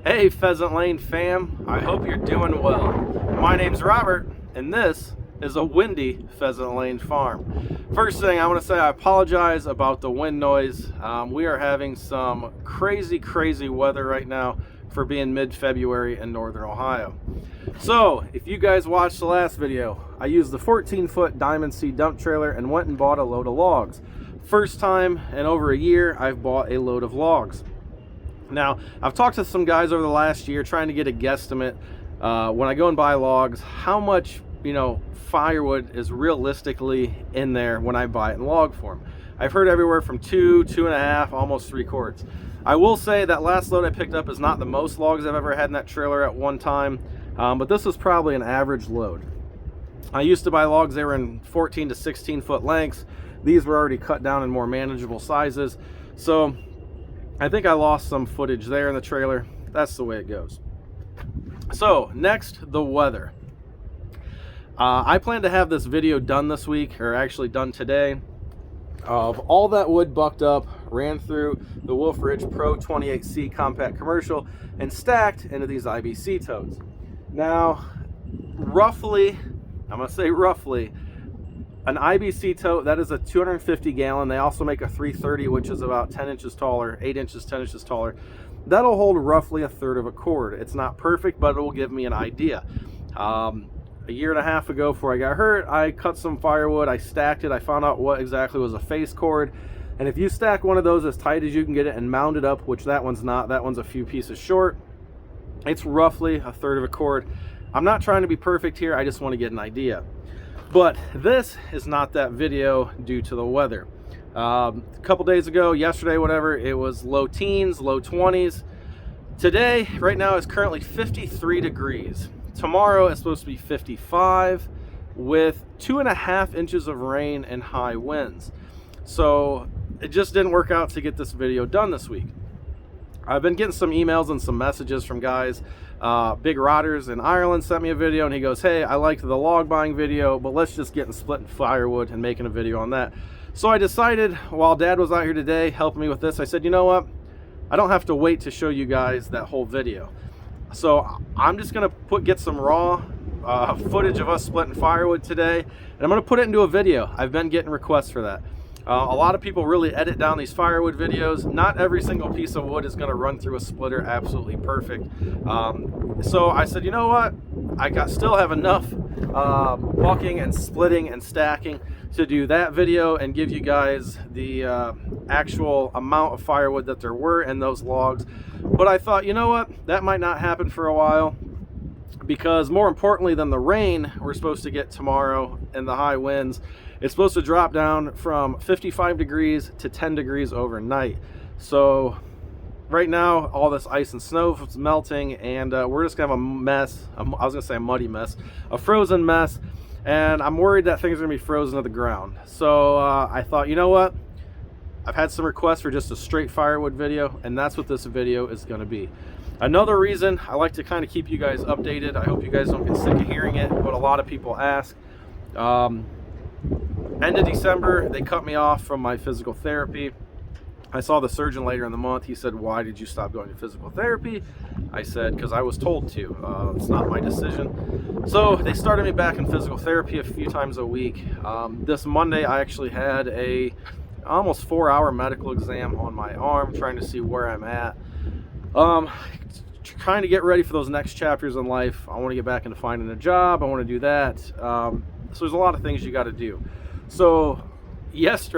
Hey Pheasant Lane fam, I hope you're doing well. My name's Robert and this is a windy Pheasant Lane farm. First thing I want to say, I apologize about the wind noise. We are having some crazy weather right now for being mid-February in northern Ohio. So if you guys watched the last video, I used the 14-foot Diamond C dump trailer and went and bought a load of logs. First time in over a year I've bought a load of logs. Now, I've talked to some guys over the last year trying to get a guesstimate when I go and buy logs, how much, firewood is realistically in there when I buy it in log form. I've heard everywhere from 2.5, almost 3 quarts. I will say that last load I picked up is not the most logs I've ever had in that trailer at one time, but this was probably an average load. I used to buy logs, they were in 14 to 16 foot lengths. These were already cut down in more manageable sizes. So I think I lost some footage there in the trailer. That's the way it goes. So next, the weather. I plan to have this video done this week, or actually done today, of all that wood bucked up, ran through the Wolfe Pro 28C compact commercial, and stacked into these IBC totes. Now, roughly, I'm gonna say roughly, an IBC tote, that is a 250 gallon. They also make a 330, which is about 10 inches taller, 8 inches, 10 inches taller. That'll hold roughly 1/3 of a cord. It's not perfect, but it will give me an idea. A year and a half ago, before I got hurt, I cut some firewood, I stacked it, I found out what exactly was a face cord. And if you stack one of those as tight as you can get it and mount it up, which that one's not, that one's a few pieces short, it's roughly 1/3 of a cord. I'm not trying to be perfect here, I just want to get an idea. But this is not that video due to the weather. A couple days ago, yesterday, whatever, it was low teens, low 20s. Today, right now, is currently 53 degrees. Tomorrow it's supposed to be 55 with 2.5 inches of rain and high winds. So it just didn't work out to get this video done this week. I've been getting some emails and some messages from guys. Big Rotters in Ireland sent me a video and he goes, hey, I liked the log buying video, but let's just get and splitting firewood and making a video on that. So I decided, while Dad was out here today helping me with this, I said, you know what? I don't have to wait to show you guys that whole video. So I'm just gonna get some raw footage of us splitting firewood today, and I'm gonna put it into a video. I've been getting requests for that. A lot of people really edit down these firewood videos. Not every single piece of wood is going to run through a splitter absolutely perfect. So I said, you know what? I still have enough bucking and splitting and stacking to do that video and give you guys the actual amount of firewood that there were in those logs. But I thought, you know what? That might not happen for a while, because more importantly than the rain we're supposed to get tomorrow and the high winds, it's supposed to drop down from 55 degrees to 10 degrees overnight. So right now, all this ice and snow is melting, and we're just gonna have a mess. I was gonna say a muddy mess, a frozen mess, and I'm worried that things are gonna be frozen to the ground. So I thought, you know what? I've had some requests for just a straight firewood video, and that's what this video is gonna be. Another reason I like to kind of keep you guys updated, I hope you guys don't get sick of hearing it, but a lot of people ask. End of December, they cut me off from my physical therapy. I saw the surgeon later in the month. He said, why did you stop going to physical therapy? I said, because I was told to. It's not my decision. So they started me back in physical therapy a few times a week. This Monday, I actually had a almost 4-hour medical exam on my arm, trying to see where I'm at. Trying to get ready for those next chapters in life. I want to get back into finding a job. I want to do that. So there's a lot of things you got to do. So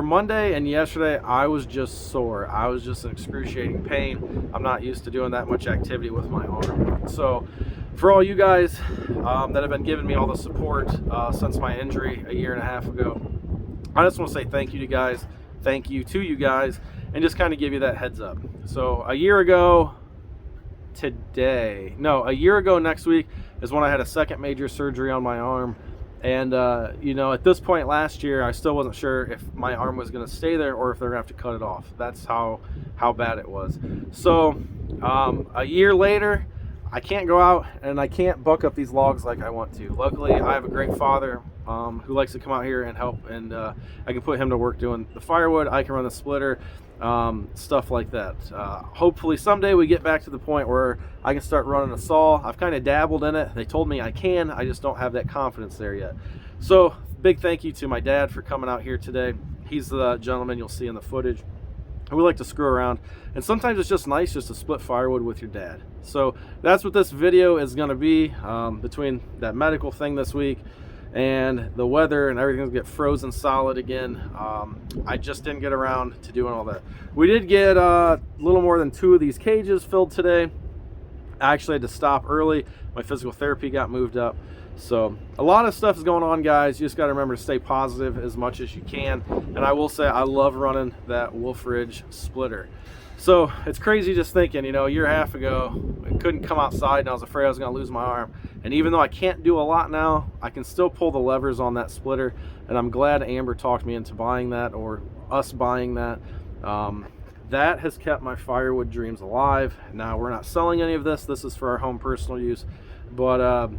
Monday and yesterday, I was just sore. I was just in excruciating pain. I'm not used to doing that much activity with my arm. So for all you guys that have been giving me all the support since my injury a year and a half ago, I just want to say thank you to you guys. Thank you to you guys, and just kind of give you that heads up. So a year ago next week is when I had a second major surgery on my arm. And at this point last year, I still wasn't sure if my arm was going to stay there or if they're going to have to cut it off. That's how bad it was. So a year later, I can't go out and I can't buck up these logs like I want to. Luckily, I have a great father who likes to come out here and help, and I can put him to work doing the firewood. I can run the splitter, stuff like that. Hopefully someday we get back to the point where I can start running a saw. I've kind of dabbled in it. They told me I can. I just don't have that confidence there yet. So big thank you to my dad for coming out here today. He's the gentleman you'll see in the footage. We like to screw around, and sometimes it's just nice just to split firewood with your dad. So that's what this video is going to be. Between that medical thing this week and the weather and everything's get frozen solid again, I just didn't get around to doing all that. We did get a little more than 2 of these cages filled today. I actually had to stop early. My physical therapy got moved up. So a lot of stuff is going on, guys. You just got to remember to stay positive as much as you can. And I will say I love running that Wolfe Ridge splitter. So it's crazy just thinking, you know, a year and a half ago I couldn't come outside and I was afraid I was going to lose my arm. And even though I can't do a lot now, I can still pull the levers on that splitter. And I'm glad Amber talked me into buying that, or us buying that. That has kept my firewood dreams alive. Now, we're not selling any of this. This is for our home personal use. But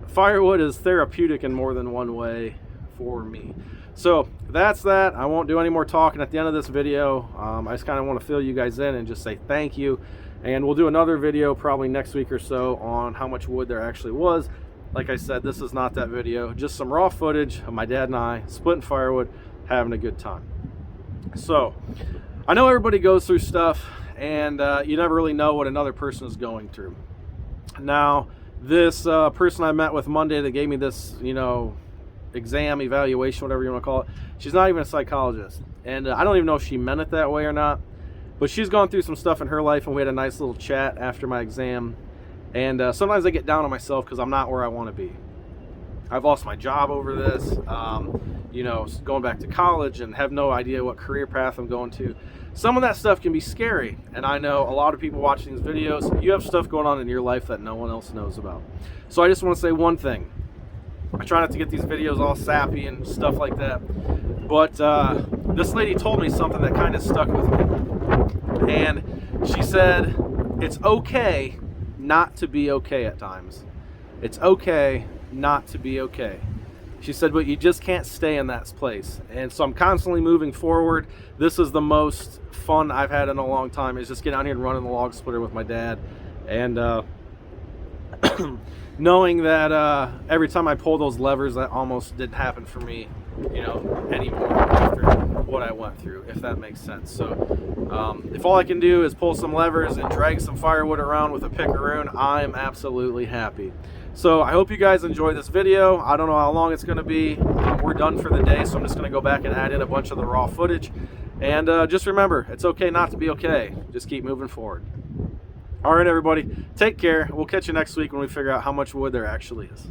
firewood is therapeutic in more than one way for me. So that's that. I won't do any more talking at the end of this video. I just kind of want to fill you guys in and just say thank you. And we'll do another video probably next week or so on how much wood there actually was. Like I said, this is not that video. Just some raw footage of my dad and I splitting firewood, having a good time. So I know everybody goes through stuff, and you never really know what another person is going through. Now, this person I met with Monday that gave me this, you know, exam, evaluation, whatever you want to call it, she's not even a psychologist. And I don't even know if she meant it that way or not. But she's gone through some stuff in her life, and we had a nice little chat after my exam. And sometimes I get down on myself because I'm not where I want to be. I've lost my job over this, you know, going back to college and have no idea what career path I'm going to. Some of that stuff can be scary, and I know a lot of people watching these videos, you have stuff going on in your life that no one else knows about. So I just want to say one thing. I try not to get these videos all sappy and stuff like that, but this lady told me something that kind of stuck with me. And she said, it's okay not to be okay at times. It's okay not to be okay. She said, but you just can't stay in that place. And so I'm constantly moving forward. This is the most fun I've had in a long time, is just getting out here and running the log splitter with my dad. And knowing that every time I pull those levers, that almost didn't happen for me, you know, anymore after what I went through, if that makes sense. So if all I can do is pull some levers and drag some firewood around with a pickaroon, I am absolutely happy. So I hope you guys enjoy this video. I don't know how long it's going to be. We're done for the day, so I'm just going to go back and add in a bunch of the raw footage. And just remember, it's okay not to be okay. Just keep moving forward. All right, everybody, take care. We'll catch you next week when we figure out how much wood there actually is.